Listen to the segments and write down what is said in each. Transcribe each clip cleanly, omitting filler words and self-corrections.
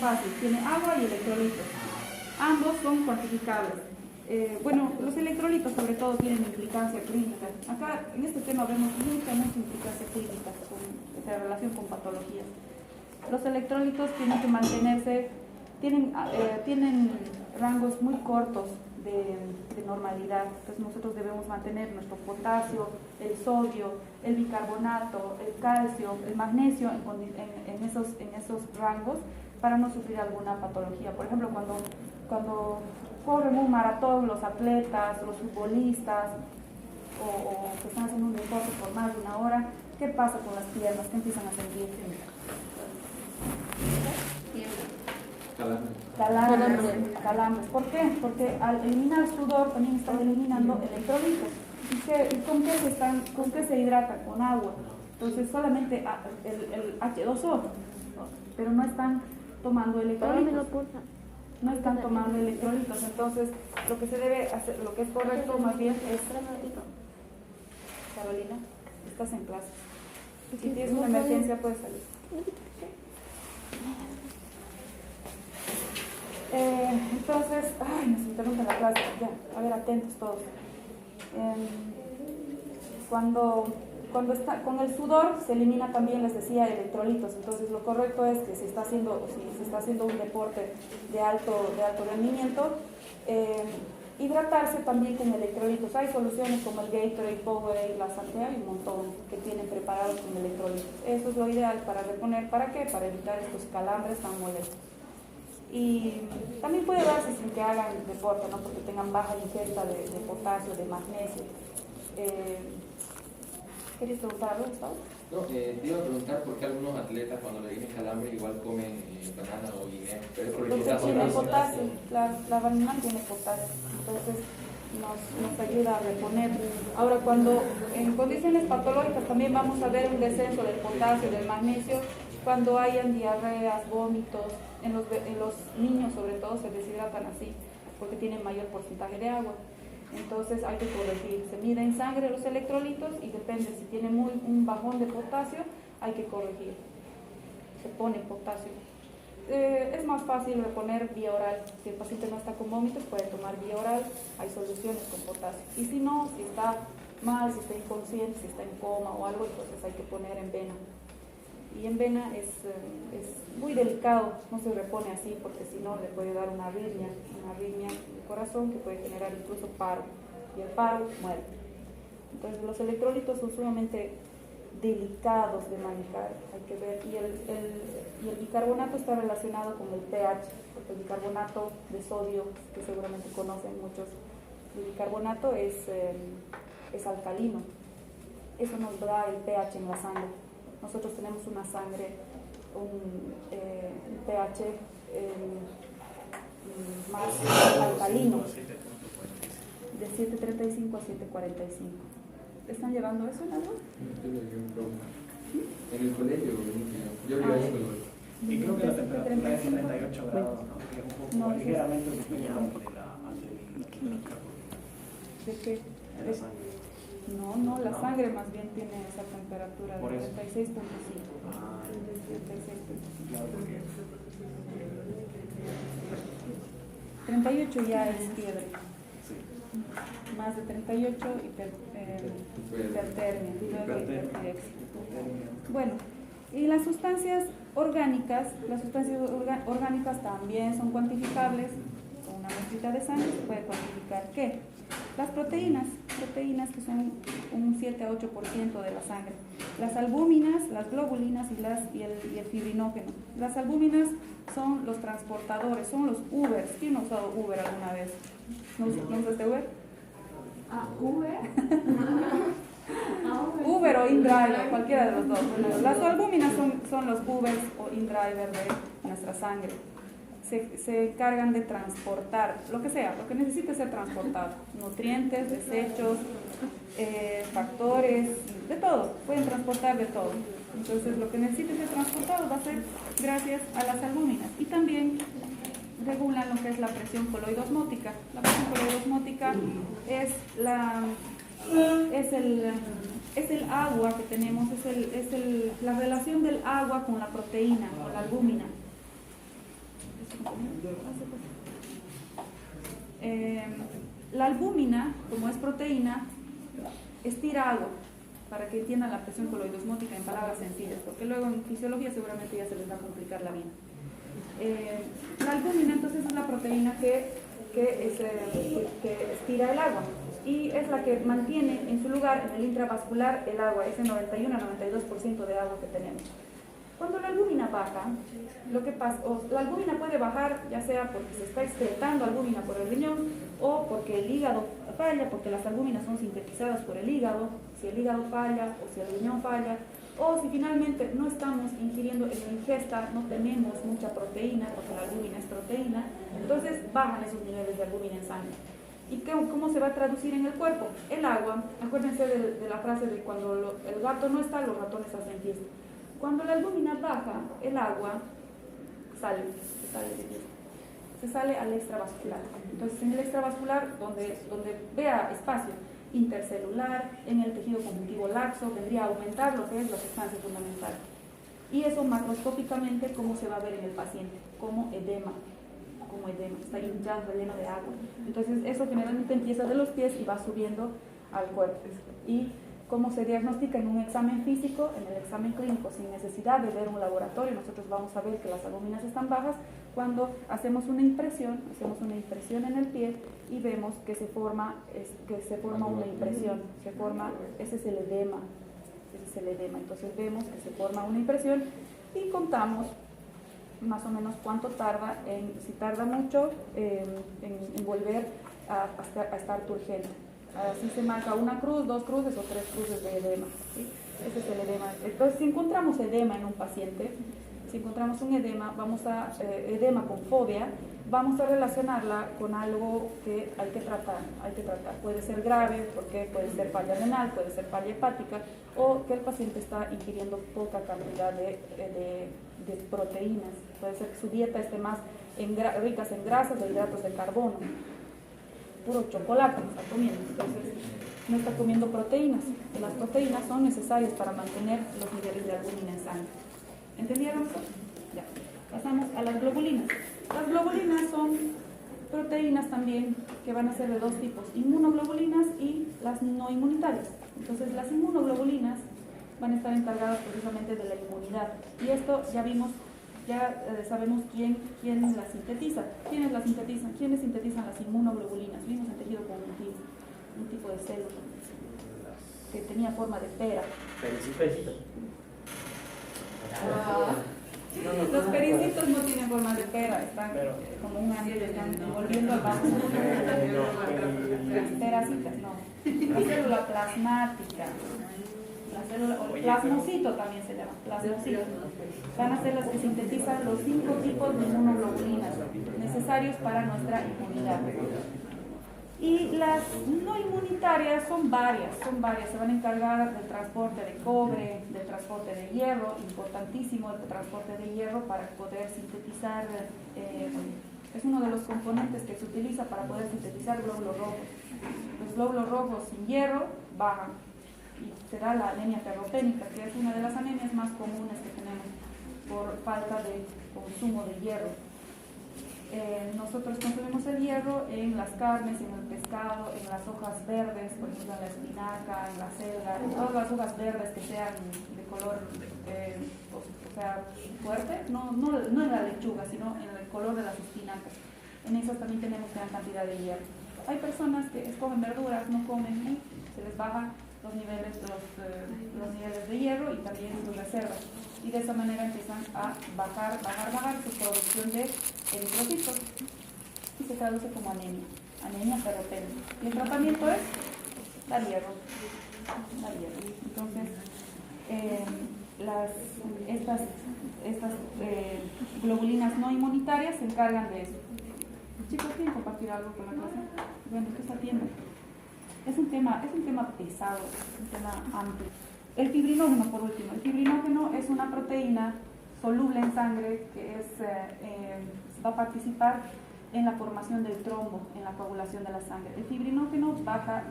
fácil, tiene agua y electrolitos. Ambos son cuantificables. Bueno, los electrolitos sobre todo tienen implicancia clínica. Acá en este tema vemos mucha implicancia clínica en relación con patologías. Los electrolitos tienen que mantenerse, tienen rangos muy cortos de normalidad. Entonces nosotros debemos mantener nuestro potasio, el sodio, el bicarbonato, el calcio, el magnesio en esos rangos para no sufrir alguna patología. Por ejemplo, cuando corren un maratón los atletas, los futbolistas o que están haciendo un deporte por más de una hora, ¿qué pasa con las piernas? ¿Qué empiezan a sentir? Calambres. ¿Por qué? Porque al eliminar sudor también están eliminando electrolitos. ¿Y con qué se hidratan? Con agua. Entonces solamente el H2O, pero no están tomando electrolitos. No están tomando electrolitos. Entonces lo que se debe hacer, lo que es correcto más bien es... Carolina, estás en clase. Si tienes una emergencia puedes salir. Entonces, nos interrumpe la clase, ya, a ver, atentos todos. Cuando está con el sudor se elimina también, les decía, electrolitos. Entonces lo correcto es que si se está haciendo un deporte de alto rendimiento, hidratarse también con electrolitos. Hay soluciones como el Gatorade, Powerade, la Santea, hay un montón que tienen preparados con electrolitos. Eso es lo ideal para reponer. ¿Para qué? Para evitar estos calambres tan molestos. Y también puede darse sin que hagan deporte, ¿no? Porque tengan baja ingesta de potasio, de magnesio. ¿Querías preguntar algo, Gustavo? No, te iba a preguntar por qué algunos atletas cuando le dicen calambre igual comen banana o guineo. Pero es porque tiene potasio, la banana tiene potasio, entonces nos ayuda a reponer. Ahora, cuando en condiciones patológicas también vamos a ver un descenso del potasio, del magnesio, cuando hayan diarreas, vómitos. En los niños sobre todo se deshidratan así porque tienen mayor porcentaje de agua. Entonces hay que corregir. Se mide en sangre los electrolitos y depende, si tiene un bajón de potasio, hay que corregir. Se pone potasio. Es más fácil reponer vía oral. Si el paciente no está con vómitos, puede tomar vía oral. Hay soluciones con potasio. Y si no, si está mal, si está inconsciente, si está en coma o algo, entonces hay que poner en vena. Y en vena es muy delicado, no se repone así porque si no le puede dar una arritmia del corazón que puede generar incluso paro, y el paro muere. Entonces los electrolitos son sumamente delicados de manejar, hay que ver, y el bicarbonato está relacionado con el pH, porque el bicarbonato de sodio, que seguramente conocen muchos, el bicarbonato es alcalino, eso nos da el pH en la sangre. Nosotros tenemos una sangre, un pH más alcalino, de 7.35 a 7.45. ¿Están llevando eso en algo? En el colegio, yo iba ahí. Y creo que la temperatura es 38 grados, ¿no? Que es un poco ligeramente superior de la ¿De qué? la sangre. No, la sangre más bien tiene esa temperatura de 36.5. Ah, 36.5. claro, porque 38 ya es fiebre. sí. Más de 38 hipertermia. Luego hipertirexia. Bueno, y las sustancias orgánicas también son cuantificables. Con una muestrita de sangre se puede cuantificar ¿qué? Las proteínas que son un 7 a 8% de la sangre. Las albúminas, las globulinas y el fibrinógeno. Las albúminas son los transportadores, son los Ubers. ¿Quién ha usado Uber alguna vez? ¿No usaste Uber? Uber. Uber o InDrive, cualquiera de los dos. Bueno, las albúminas son los Ubers o InDriver de nuestra sangre. Se encargan de transportar lo que sea, lo que necesite ser transportado, nutrientes, desechos, factores, de todo, pueden transportar de todo. Entonces lo que necesite ser transportado va a ser gracias a las albúminas y también regulan lo que es la presión coloidosmótica. La presión coloidosmótica es el agua que tenemos, la relación del agua con la proteína, con la albúmina. La albúmina, como es proteína, estira agua, para que entiendan la presión coloidosmótica en palabras sencillas, porque luego en fisiología seguramente ya se les va a complicar la vida. La albúmina entonces es la proteína que estira el agua y es la que mantiene en su lugar en el intravascular el agua, ese 91 a 92% de agua que tenemos. Cuando la albúmina baja, lo que pasa, la albúmina puede bajar ya sea porque se está excretando albúmina por el riñón o porque el hígado falla, porque las albúminas son sintetizadas por el hígado, si el hígado falla o si el riñón falla, o si finalmente no estamos ingiriendo en la ingesta, no tenemos mucha proteína, porque la albúmina es proteína, entonces bajan esos niveles de albúmina en sangre. ¿Y cómo se va a traducir en el cuerpo? El agua, acuérdense de la frase de cuando el gato no está, los ratones hacen fiesta. Cuando la albúmina baja, el agua se sale al extravascular. Entonces en el extravascular, donde vea espacio intercelular, en el tejido conjuntivo laxo, vendría a aumentar lo que es la sustancia fundamental. Y eso macroscópicamente, ¿cómo se va a ver en el paciente? Como edema, está hinchado, relleno de agua. Entonces eso generalmente empieza de los pies y va subiendo al cuerpo. Y cómo se diagnostica en un examen físico, en el examen clínico, sin necesidad de ver un laboratorio, nosotros vamos a ver que las albúminas están bajas cuando hacemos una impresión en el pie y vemos que se forma una impresión, ese es el edema, entonces vemos que se forma una impresión y contamos más o menos cuánto tarda, si tarda mucho, en volver a estar turgente. Así se marca una cruz, 2 cruces o 3 cruces de edema, ¿sí? Ese es el edema. Entonces, si encontramos edema en un paciente, si encontramos un edema, edema con fobia, vamos a relacionarla con algo que hay que tratar. Puede ser grave, porque puede ser falla renal, puede ser falla hepática, o que el paciente está ingiriendo poca cantidad de proteínas. Puede ser que su dieta esté más ricas en grasas e hidratos de carbono. Puro chocolate no está comiendo, entonces no está comiendo proteínas. Y las proteínas son necesarias para mantener los niveles de albúmina en sangre. ¿Entendieron eso? Ya. Pasamos a las globulinas. Las globulinas son proteínas también que van a ser de 2 tipos, inmunoglobulinas y las no inmunitarias. Entonces las inmunoglobulinas van a estar encargadas precisamente de la inmunidad. Y esto ya vimos, sabemos quién las sintetiza. ¿Quiénes sintetizan las inmunoglobulinas? Vimos el tejido conjuntivo, un tipo de célula que tenía forma de pera. Los pericitos no tienen forma de pera, están como un anillo, están volviendo al vaso. Las peracitas, no. La célula plasmática. La célula, o el plasmocito también se llama, plasmocito. Van a ser las que sintetizan los 5 tipos de inmunoglobulinas necesarios para nuestra inmunidad. Y las no inmunitarias son varias, se van a encargar del transporte de cobre, del transporte de hierro, importantísimo el transporte de hierro para poder sintetizar, es uno de los componentes que se utiliza para poder sintetizar glóbulos rojos. Los glóbulos rojos sin hierro bajan y se da la anemia ferropénica, que es una de las anemias más comunes que tenemos por falta de consumo de hierro. Nosotros consumimos el hierro en las carnes, en el pescado, en las hojas verdes, por ejemplo en la espinaca, en la selga, en todas las hojas verdes que sean de color fuerte, no en la lechuga, sino en el color de las espinacas. En esas también tenemos gran cantidad de hierro. Hay personas que escogen verduras, no comen y se les baja los niveles de hierro y también sus reservas. Y de esa manera empiezan a bajar su producción de eritrocitos y se traduce como anemia ferropénica. Y el tratamiento es dar hierro. Entonces, estas globulinas no inmunitarias se encargan de eso. Chicos, ¿quieren compartir algo con la clase? Bueno, ¿qué está haciendo? Es un tema pesado, es un tema amplio. El fibrinógeno, por último. El fibrinógeno es una proteína soluble en sangre que va a participar en la formación del trombo, en la coagulación de la sangre. El fibrinógeno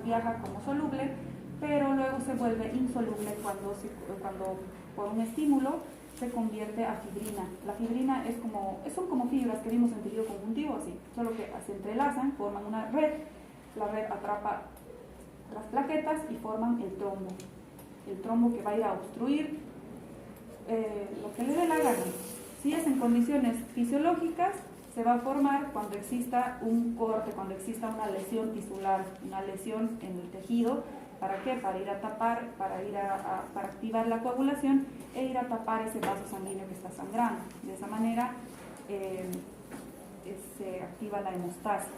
viaja como soluble, pero luego se vuelve insoluble cuando por un estímulo se convierte a fibrina. La fibrina son como fibras que vimos en tejido conjuntivo, así, solo que se entrelazan, forman una red la red atrapa las plaquetas y forman el trombo que va a ir a obstruir lo que le dé la gana. Si es en condiciones fisiológicas, se va a formar cuando exista un corte, cuando exista una lesión tisular, una lesión en el tejido. ¿Para qué? Para ir a tapar, para activar la coagulación e ir a tapar ese vaso sanguíneo que está sangrando. De esa manera se activa la hemostasia.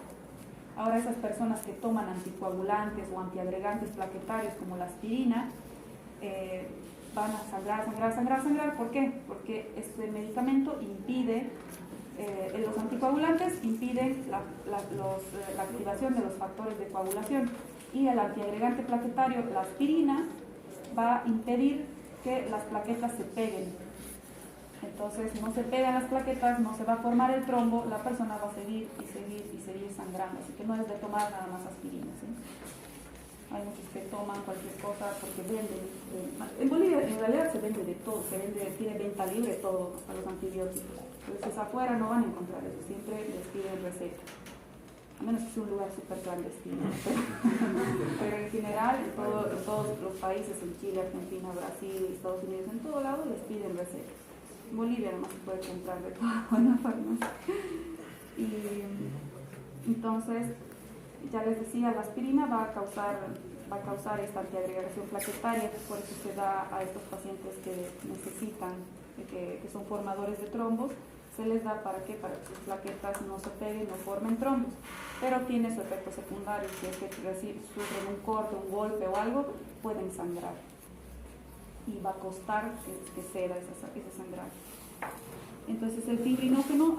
Ahora, esas personas que toman anticoagulantes o antiagregantes plaquetarios como la aspirina van a sangrar. ¿Por qué? Porque este medicamento impide, los anticoagulantes impiden la activación de los factores de coagulación, y el antiagregante plaquetario, la aspirina, va a impedir que las plaquetas se peguen. Entonces no se pegan las plaquetas, no se va a formar el trombo, la persona va a seguir sangrando. Así que no es de tomar nada más aspirina, ¿sí? Hay muchos que toman cualquier cosa porque venden. En Bolivia en realidad se vende de todo, tiene venta libre todo, hasta los antibióticos. Entonces afuera no van a encontrar eso, siempre les piden receta. A menos que sea un lugar súper clandestino. Pero en general, en todos los países, en Chile, Argentina, Brasil, Estados Unidos, en todo lado les piden receta. En Bolivia además se puede comprar de todo en la farmacia. Y entonces, ya les decía, la aspirina va a causar esta antiagregación plaquetaria, por eso se da a estos pacientes que necesitan, que son formadores de trombos, se les da ¿para qué? Para que sus plaquetas no se peguen, no formen trombos, pero tiene su efecto secundario, si es que sufren un corte, un golpe o algo, pueden sangrar y va a costar que ceda ese sangrado. Entonces el fibrinógeno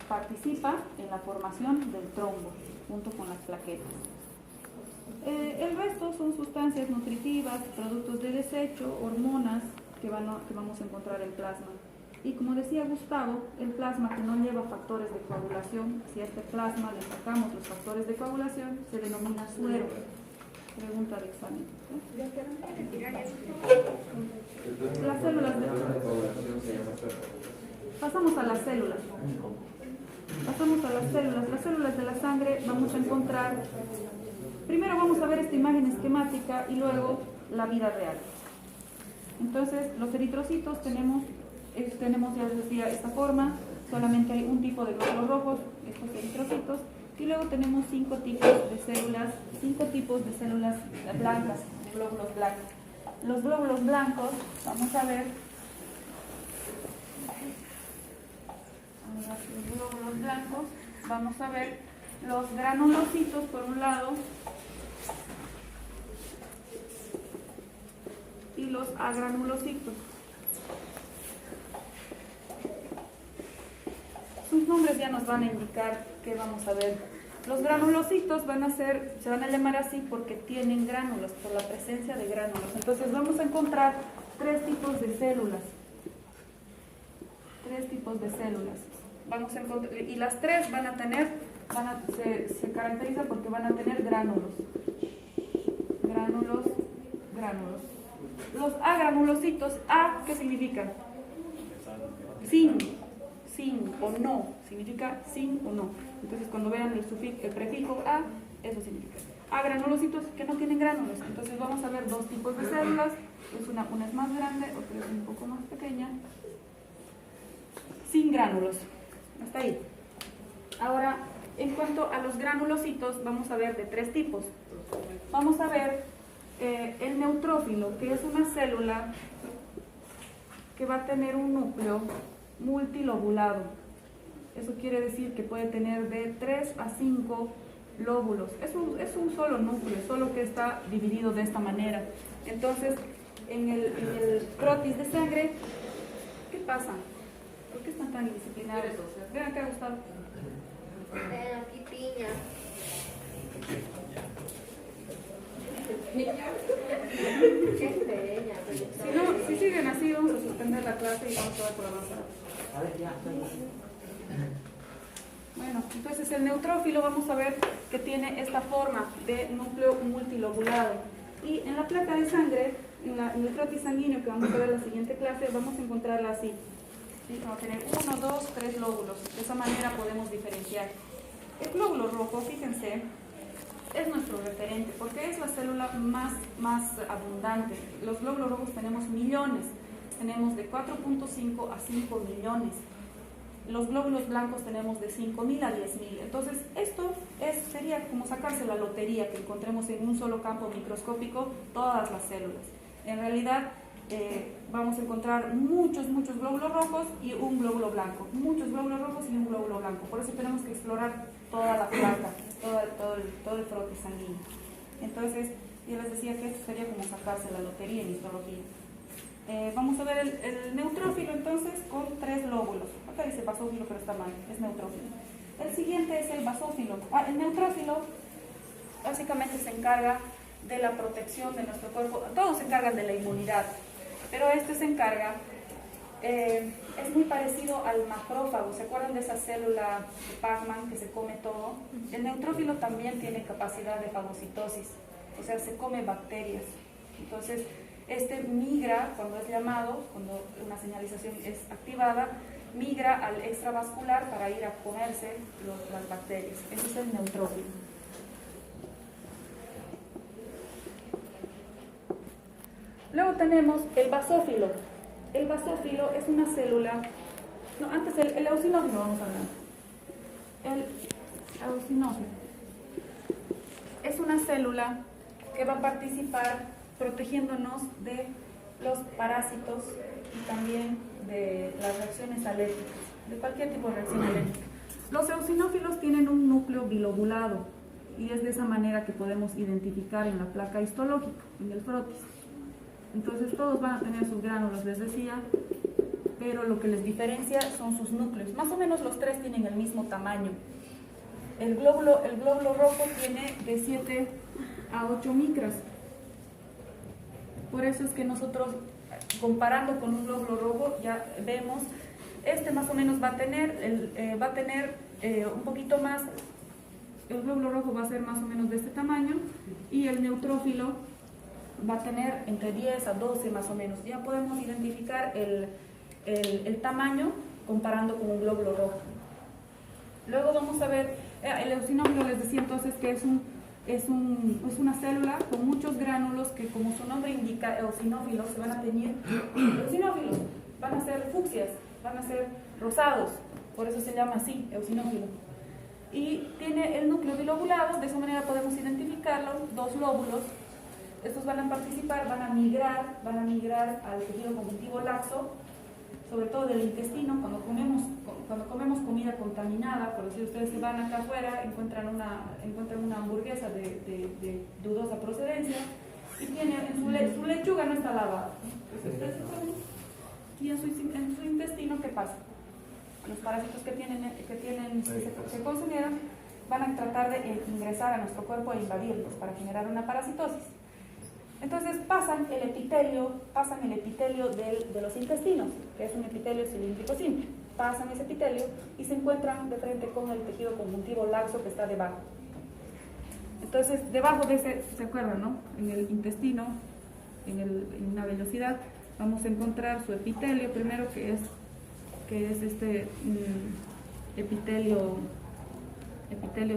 participa en la formación del trombo junto con las plaquetas. El resto son sustancias nutritivas, productos de desecho, hormonas que vamos a encontrar en plasma. Y como decía Gustavo, el plasma que no lleva factores de coagulación, si a este plasma le sacamos los factores de coagulación, se denomina suero. Pregunta de examen. Las células de... Pasamos a las células. Las células de la sangre vamos a encontrar... Primero vamos a ver esta imagen esquemática y luego la vida real. Entonces, los eritrocitos tenemos, ya les decía, esta forma, solamente hay un tipo de glóbulos rojos, estos eritrocitos, y luego tenemos 5 tipos de células blancas, de glóbulos blancos. Los glóbulos blancos, vamos a ver, los granulocitos por un lado y los agranulocitos. Sus nombres ya nos van a indicar qué vamos a ver. Los granulocitos se van a llamar así porque tienen gránulos, por la presencia de gránulos. Entonces vamos a encontrar 3 tipos de células. Vamos a encontrar, y las 3 se caracterizan porque van a tener gránulos. Los agranulocitos, A, ¿qué significa? Sin o no, significa sin o no. Entonces cuando vean el prefijo A, eso significa. Agranulocitos que no tienen gránulos. Entonces vamos a ver 2 tipos de células. Una es más grande, otra es un poco más pequeña. Sin gránulos. Hasta ahí. Ahora, en cuanto a los granulocitos, vamos a ver de 3 tipos. Vamos a ver el neutrófilo, que es una célula que va a tener un núcleo multilobulado. Eso quiere decir que puede tener de 3 a 5 lóbulos. Es un solo núcleo, solo que está dividido de esta manera. Entonces, en el crotis de sangre, ¿qué pasa? ¿Por qué están tan indisciplinados? Vean acá, Gustavo. Aquí piña. Si siguen así, vamos a suspender la clase y vamos a ver por avanzar. Bueno, entonces el neutrófilo vamos a ver que tiene esta forma de núcleo multilobulado. Y en la placa de sangre, en el crotis sanguíneo que vamos a ver en la siguiente clase, vamos a encontrarla así. ¿Sí? Vamos a tener 1, 2, 3 lóbulos. De esa manera podemos diferenciar. El glóbulo rojo, fíjense, es nuestro referente porque es la célula más abundante. Los glóbulos rojos tenemos millones, tenemos de 4.5 a 5 millones. Los glóbulos blancos tenemos de 5.000 a 10.000. Entonces, esto sería como sacarse la lotería, que encontremos en un solo campo microscópico todas las células. En realidad, vamos a encontrar muchos glóbulos rojos y un glóbulo blanco. Muchos glóbulos rojos y un glóbulo blanco. Por eso tenemos que explorar toda la placa, todo el frote sanguíneo. Entonces, yo les decía que esto sería como sacarse la lotería en histología. Vamos a ver el neutrófilo entonces con 3 lóbulos. Acá dice basófilo, pero está mal, es neutrófilo. El siguiente es el basófilo. El neutrófilo básicamente se encarga de la protección de nuestro cuerpo. Todos se encargan de la inmunidad, pero este se encarga, es muy parecido al macrófago. ¿Se acuerdan de esa célula de Pac-Man que se come todo? El neutrófilo también tiene capacidad de fagocitosis, o sea, se come bacterias. Entonces, este migra cuando es llamado, cuando una señalización es activada, migra al extravascular para ir a comerse las bacterias. Ese es el neutrófilo. Luego tenemos el basófilo. El basófilo es una célula, no, antes el eosinófilo vamos a hablar. El eosinófilo es una célula que va a participar protegiéndonos de los parásitos y también de las reacciones alérgicas, de cualquier tipo de reacción alérgica. Los eosinófilos tienen un núcleo bilobulado y es de esa manera que podemos identificar en la placa histológica, en el frotis. Entonces todos van a tener sus gránulos, les decía, pero lo que les diferencia son sus núcleos. Más o menos los 3 tienen el mismo tamaño. El glóbulo rojo tiene de 7 a 8 micras. Por eso es que nosotros, comparando con un glóbulo rojo, ya vemos, este más o menos va a tener un poquito más, el glóbulo rojo va a ser más o menos de este tamaño, y el neutrófilo va a tener entre 10 a 12 más o menos. Ya podemos identificar el tamaño comparando con un glóbulo rojo. Luego vamos a ver, el eosinófilo les decía entonces que es una célula con muchos gránulos que, como su nombre indica, eosinófilos, se van a teñir. Eosinófilos van a ser fucsias, van a ser rosados, por eso se llama así, eosinófilo. Y tiene el núcleo bilobulado, de esa manera podemos identificarlo, 2 lóbulos. Estos van a participar, van a migrar al tejido conjuntivo laxo, sobre todo del intestino. Cuando comemos comida contaminada, por decir, ustedes se van acá afuera, encuentran una hamburguesa de dudosa procedencia y tiene su lechuga no está lavada. Entonces, y en su intestino, ¿qué pasa? Los parásitos que se consumieron van a tratar de ingresar a nuestro cuerpo e invadirlos para generar una parasitosis. Entonces pasan el epitelio de los intestinos, que es un epitelio cilíndrico simple. Pasan ese epitelio y se encuentran de frente con el tejido conjuntivo laxo que está debajo. Entonces, debajo de ese, ¿se acuerdan, no? En el intestino, en una velocidad, vamos a encontrar su epitelio primero, que es este epitelio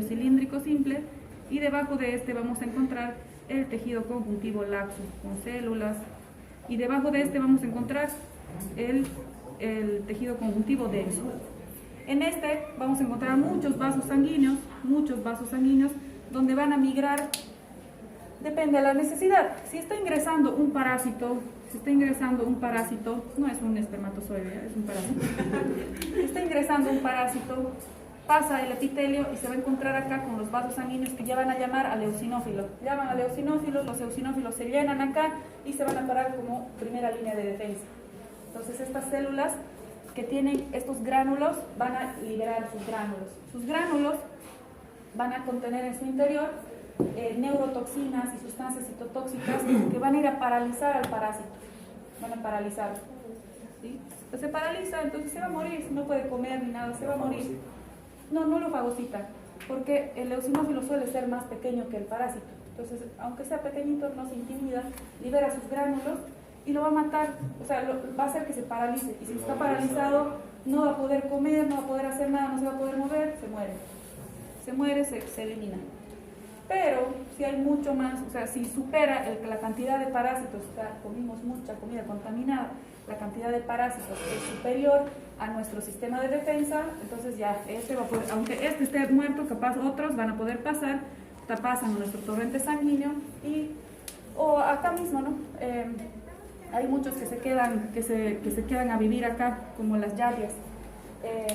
cilíndrico simple, y debajo de este vamos a encontrar el tejido conjuntivo laxo con células, y debajo de este vamos a encontrar el tejido conjuntivo denso. En este vamos a encontrar muchos vasos sanguíneos donde van a migrar, depende de la necesidad. Si está ingresando un parásito, no es un espermatozoide, es un parásito. Si está ingresando un parásito, pasa el epitelio y se va a encontrar acá con los vasos sanguíneos que ya van a llamar al eosinófilo. Llaman al eosinófilo, los eosinófilos se llenan acá y se van a parar como primera línea de defensa. Entonces estas células que tienen estos gránulos van a liberar sus gránulos. Sus gránulos van a contener en su interior neurotoxinas y sustancias citotóxicas que van a ir a paralizar al parásito. Van a paralizar. ¿Sí? Entonces se paraliza, entonces se va a morir, no puede comer ni nada, se va a morir. No lo fagocita, porque el eosinófilo suele ser más pequeño que el parásito. Entonces, aunque sea pequeñito, no se intimida, libera sus gránulos y lo va a matar. O sea, va a hacer que se paralice. Y si está paralizado, no va a poder comer, no va a poder hacer nada, no se va a poder mover, se muere. Se elimina. Pero si hay mucho más, o sea, si supera la cantidad de parásitos, comimos mucha comida contaminada, la cantidad de parásitos es superior a nuestro sistema de defensa, entonces ya este va a poder, aunque este esté muerto, capaz otros van a poder pasar, pasan a nuestro torrente sanguíneo o acá mismo, ¿no? Hay muchos que se quedan a vivir acá, como las yardias.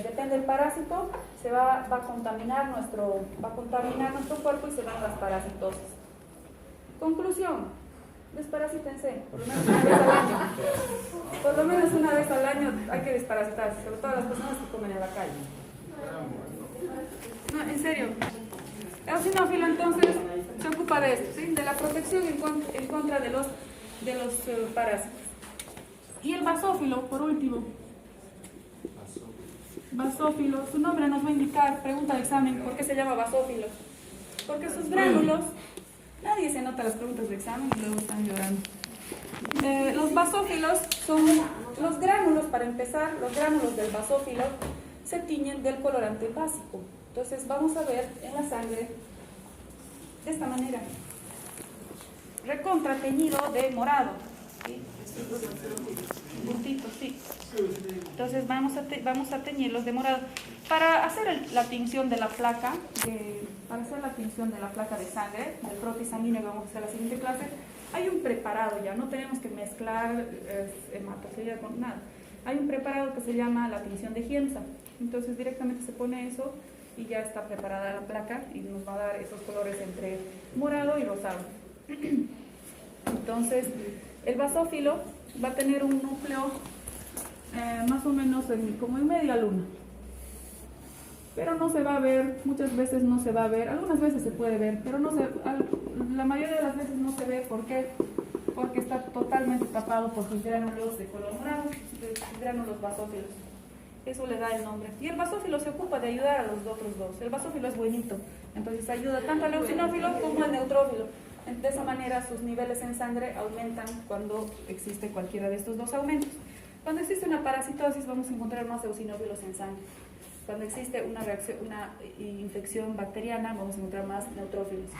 Depende del parásito, va a contaminar nuestro cuerpo y se dan las parasitosis. Conclusión, desparasítense, por lo menos una vez al año. Por lo menos una vez al año hay que desparasitarse, sobre todo las personas que comen en la calle. No, en serio. El eosinófilo entonces se ocupa de esto, ¿sí? De la protección en contra de los parásitos. Y el basófilo, por último. Basófilo, su nombre nos va a indicar, pregunta de examen, ¿por qué se llama basófilo? Porque sus gránulos, nadie se nota las preguntas de examen y luego están llorando. Los basófilos son los gránulos, para empezar, los gránulos del basófilo se tiñen del colorante básico. Entonces vamos a ver en la sangre de esta manera, recontra teñido de morado, ¿sí? Puntitos, sí. Entonces vamos a teñirlos de morado. Para hacer la tinción de la placa, de sangre, del protisanguíneo que vamos a hacer en la siguiente clase, hay un preparado ya, no tenemos que mezclar hematoxilina con nada. Hay un preparado que se llama la tinción de Giemsa. Entonces directamente se pone eso y ya está preparada la placa y nos va a dar esos colores entre morado y rosado. Entonces, el basófilo va a tener un núcleo más o menos como en media luna. Pero no se va a ver, muchas veces no se va a ver, algunas veces se puede ver, pero la mayoría de las veces no se ve. ¿Por qué? Porque está totalmente tapado por sus gránulos de color morado, sus gránulos basófilos. Eso le da el nombre. Y el basófilo se ocupa de ayudar a los otros dos. El basófilo es buenito, entonces ayuda tanto al eosinófilo como al neutrófilo. De esa manera sus niveles en sangre aumentan cuando existe cualquiera de estos dos aumentos. Cuando existe una parasitosis vamos a encontrar más eosinófilos en sangre. Cuando existe una infección bacteriana vamos a encontrar más neutrófilos.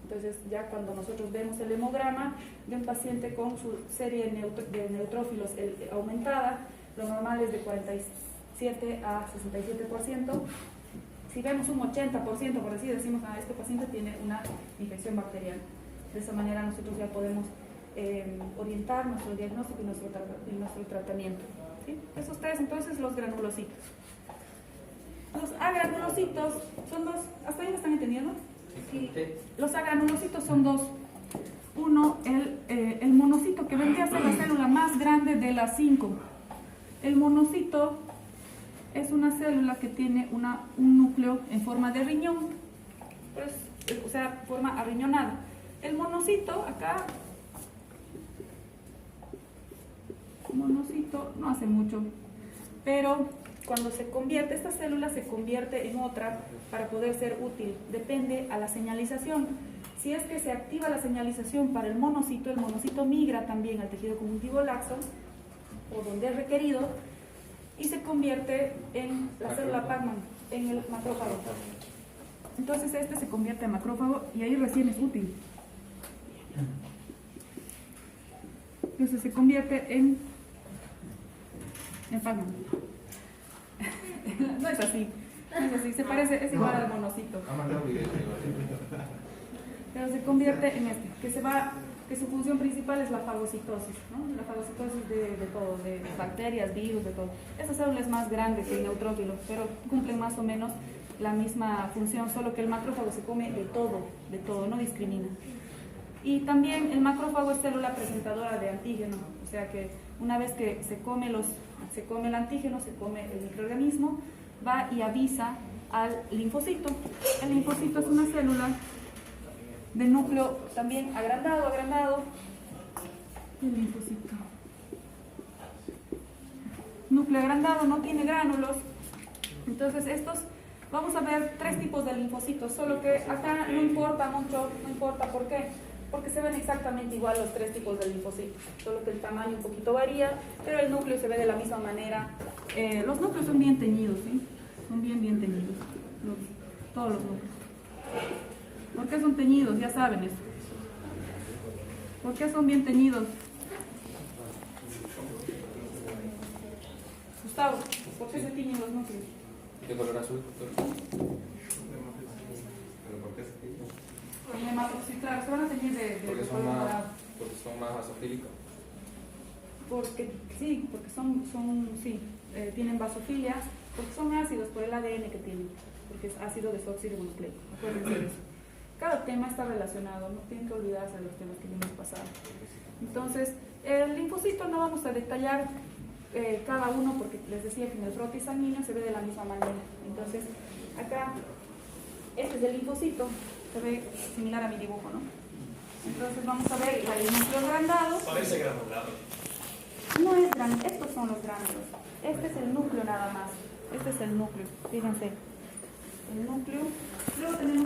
Entonces ya cuando nosotros vemos el hemograma de un paciente con su serie de neutrófilos aumentada, lo normal es de 47 a 67%. Si vemos un 80%, por así decimos, este paciente tiene una infección bacteriana. De esa manera nosotros ya podemos orientar nuestro diagnóstico y nuestro tratamiento. ¿Sí? Esos tres, entonces, los granulocitos. Los agranulocitos son dos. ¿Hasta ahí me están entendiendo? Sí. Los agranulocitos son dos. Uno, el monocito, que vendría a ser la célula más grande de las 5. El monocito es una célula que tiene un núcleo en forma de riñón, pues, o sea, forma arriñonada. El monocito, acá, no hace mucho, pero cuando se convierte, esta célula se convierte en otra para poder ser útil, depende a la señalización. Si es que se activa la señalización para el monocito migra también al tejido conjuntivo laxo, o donde es requerido, y se convierte en la célula Pacman, en el macrófago. Entonces este se convierte en macrófago y ahí recién es útil. Entonces se convierte en Pacman. No es así, se parece, es igual al monocito. Pero se convierte en que su función principal es la fagocitosis, ¿no? La fagocitosis de todo, de bacterias, virus, de todo. Esta célula es más grande que el neutrófilo, pero cumplen más o menos la misma función, solo que el macrófago se come de todo, no discrimina. Y también el macrófago es célula presentadora de antígeno, o sea que una vez que se come el antígeno, se come el microorganismo, va y avisa al linfocito. El linfocito es una célula de núcleo también agrandado, el linfocito. Núcleo agrandado, no tiene gránulos. Entonces vamos a ver 3 tipos de linfocitos, solo que acá no importa mucho, ¿por qué? Porque se ven exactamente igual los 3 tipos de linfocitos, solo que el tamaño un poquito varía, pero el núcleo se ve de la misma manera. Los núcleos son bien teñidos, ¿sí? Son bien teñidos, todos los núcleos. ¿Por qué son teñidos? Ya saben eso. ¿Por qué son bien teñidos? Gustavo, ¿por qué se tiñen los núcleos? ¿De color azul? ¿Pero por qué se tiñen? Sí, claro, se van a teñir de Porque color morado. son más basofílicos. Porque tienen basofilia, porque son ácidos por el ADN que tienen, porque es ácido desoxirribonucleico. Acuérdense de eso. Cada tema está relacionado, no tienen que olvidarse de los temas que vimos pasado. Entonces, el linfocito no vamos a detallar cada uno porque les decía que en el frotis sanguíneo se ve de la misma manera. Entonces, acá, este es el linfocito, se ve similar a mi dibujo, ¿no? Entonces vamos a ver el núcleo agrandado. Parece granulado. No es grande, estos son los gránulos. Este es el núcleo nada más. Este es el núcleo, fíjense. El núcleo. Luego tenemos